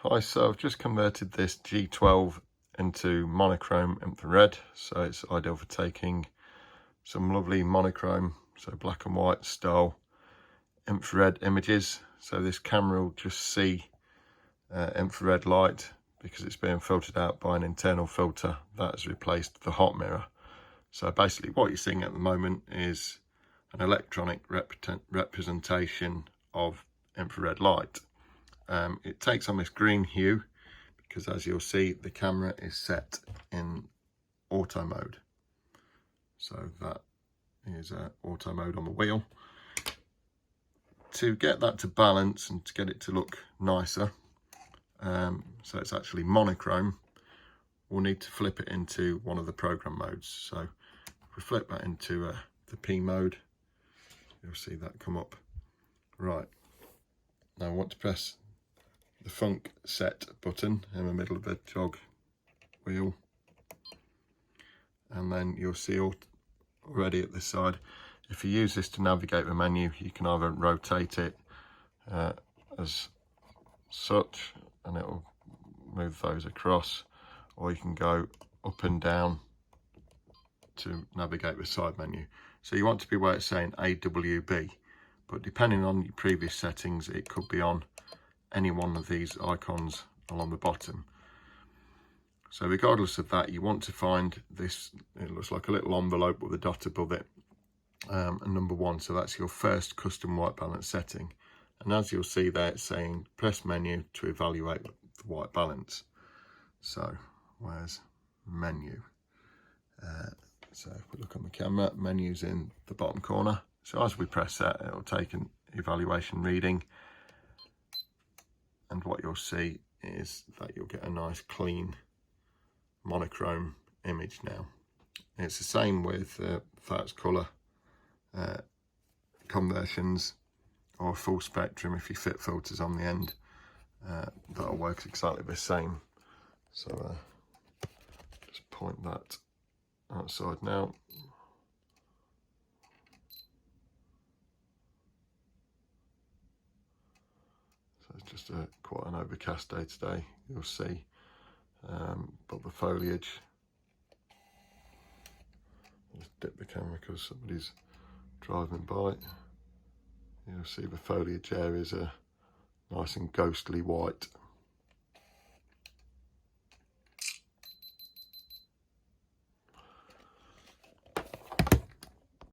Hi, so I've just converted this G12 into monochrome infrared, so it's ideal for taking some lovely monochrome, so black and white style infrared images. So this camera will just see infrared light because it's being filtered out by an internal filter that has replaced the hot mirror. So basically what you're seeing at the moment is an electronic representation of infrared light. It takes on this green hue because, as you'll see, the camera is set in auto mode. So that is auto mode on the wheel. To get that to balance and to get it to look nicer, so it's actually monochrome, we'll need to flip it into one of the program modes. So if we flip that into the P mode, you'll see that come up. Right, now I want to press the Funk Set button in the middle of the jog wheel, and then you'll see already at this side, if you use this to navigate the menu, you can either rotate it as such and it will move those across, or you can go up and down to navigate the side menu. So you want to be where it's saying AWB, but depending on your previous settings, it could be on any one of these icons along the bottom. So regardless of that, you want to find this, it looks like a little envelope with a dot above it, and number 1, so that's your first custom white balance setting. And as you'll see there, it's saying press menu to evaluate the white balance. So where's menu? So if we look on the camera, menu's in the bottom corner. So as we press that, it'll take an evaluation reading. And what you'll see is that you'll get a nice clean monochrome image now. It's the same with fast colour conversions or full spectrum. If you fit filters on the end, that'll work exactly the same. So just point that outside now. It's just quite an overcast day today, you'll see, but the foliage, just dip the camera because somebody's driving by, you'll see the foliage areas are nice and ghostly white.